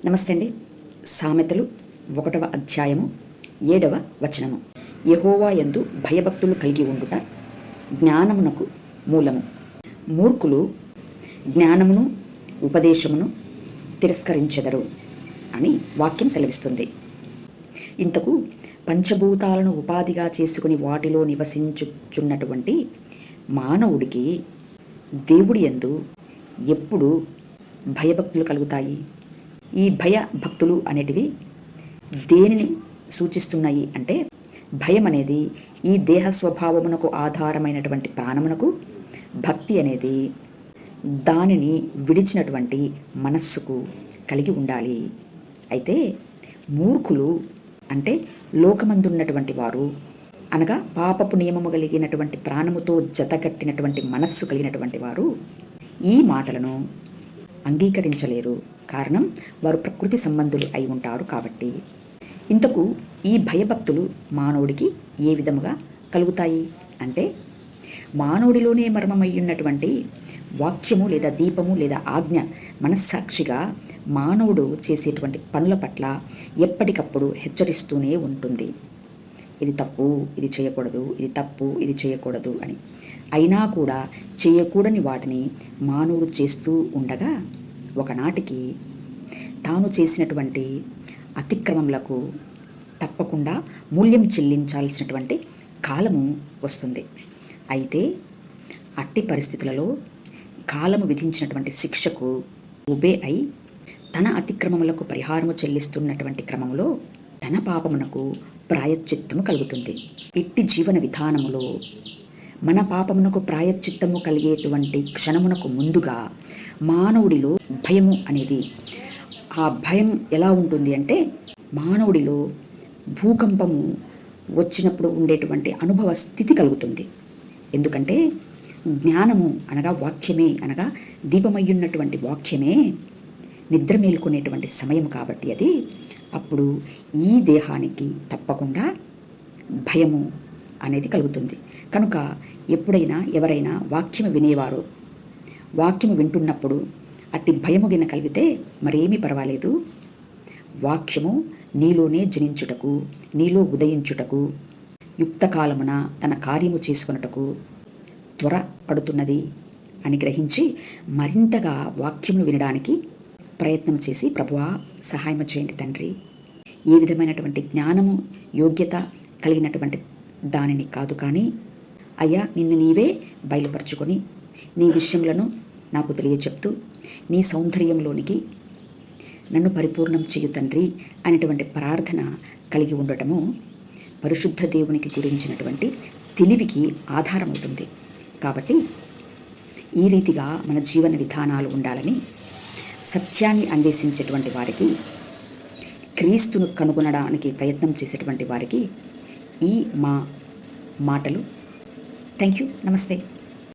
నమస్తే అండి. సామెతలు 1వ అధ్యాయము 7వ వచనము. యెహోవా యందు భయభక్తులు కలిగి ఉండుట జ్ఞానమునకు మూలము. మూర్ఖులు జ్ఞానమును ఉపదేశమును తిరస్కరించెదరు అని వాక్యం సెలవిస్తుంది. ఇంతకు పంచభూతాలను ఉపాధిగా చేసుకుని వాటిలో నివసించుచున్నటువంటి మానవుడికి దేవుడి యందు ఎప్పుడు భయభక్తులు కలుగుతాయి? ఈ భయభక్తులు అనేటివి దేనిని సూచిస్తున్నాయి అంటే, భయం అనేది ఈ దేహ స్వభావమునకు ఆధారమైనటువంటి ప్రాణమునకు, భక్తి అనేది దానిని విడిచినటువంటి మనస్సుకు కలిగి ఉండాలి. అయితే మూర్ఖులు అంటే లోకమందున్నటువంటి వారు, అనగా పాపపు నియమము కలిగినటువంటి ప్రాణముతో జతకట్టినటువంటి మనస్సు కలిగినటువంటి వారు ఈ మాటలను అంగీకరించలేరు. కారణం, వారు ప్రకృతి సంబంధులు అయి ఉంటారు కాబట్టి. ఇంతకు ఈ భయభక్తులు మానవుడికి ఏ విధముగా కలుగుతాయి అంటే, మానవుడిలోనే మర్మమయ్యున్నటువంటి వాక్యము లేదా దీపము లేదా ఆజ్ఞ మనస్సాక్షిగా మానవుడు చేసేటువంటి పనుల పట్ల ఎప్పటికప్పుడు హెచ్చరిస్తూనే ఉంటుంది. ఇది తప్పు, ఇది చేయకూడదు, ఇది తప్పు, ఇది చేయకూడదు అని. అయినా కూడా చేయకూడని వాటిని మానవుడు చేస్తూ ఉండగా ఒకనాటికి తాను చేసినటువంటి అతిక్రమములకు తప్పకుండా మూల్యం చెల్లించాల్సినటువంటి కాలము వస్తుంది. అయితే అట్టి పరిస్థితులలో కాలము విధించినటువంటి శిక్షకు ఒబే అయి తన అతిక్రమములకు పరిహారము చెల్లిస్తున్నటువంటి క్రమంలో తన పాపమునకు ప్రాయశ్చిత్తము కలుగుతుంది. ఇట్టి జీవన విధానములో మన పాపమునకు ప్రాయశ్చిత్తము కలిగేటువంటి క్షణమునకు ముందుగా మానవుడిలో భయము అనేది, ఆ భయం ఎలా ఉంటుంది అంటే, మానవుడిలో భూకంపము వచ్చినప్పుడు ఉండేటువంటి అనుభవ స్థితి కలుగుతుంది. ఎందుకంటే జ్ఞానము అనగా వాక్యమే, అనగా దీపమయ్యున్నటువంటి వాక్యమే నిద్ర మేలుకునేటువంటి సమయం కాబట్టి అది అప్పుడు ఈ దేహానికి తప్పకుండా భయము అనేది కలుగుతుంది. కనుక ఎప్పుడైనా ఎవరైనా వాక్యము వినేవారు వాక్యము వింటున్నప్పుడు అట్టి భయము గిన కలిగితే మరేమీ పర్వాలేదు. వాక్యము నీలోనే జనించుటకు, నీలో ఉదయించుటకు, యుక్తకాలమున తన కార్యము చేసుకొనుటకు త్వర పడుతున్నది అని గ్రహించి మరింతగా వాక్యమును వినడానికి ప్రయత్నం చేసి, ప్రభువా సహాయం చేయండి తండ్రి, ఏ విధమైనటువంటి జ్ఞానము యోగ్యత కలిగినటువంటి దానిని కాదు కానీ అయ్యా నిన్ను నీవే బయలుపరుచుకొని నీ విషయములను నాకు తెలియచెప్తూ నీ సౌందర్యంలోనికి నన్ను పరిపూర్ణం చేయు తండ్రి అనేటువంటి ప్రార్థన కలిగి ఉండటము పరిశుద్ధ దేవునికి గురించినటువంటి తెలివికి ఆధారమవుతుంది. కాబట్టి ఈ రీతిగా మన జీవన విధానాలు ఉండాలని, సత్యాన్ని అన్వేషించేటువంటి వారికి, క్రీస్తును కనుగొనడానికి ప్రయత్నం చేసేటువంటి వారికి ఈ మా మాటలు. Thank you. నమస్తే.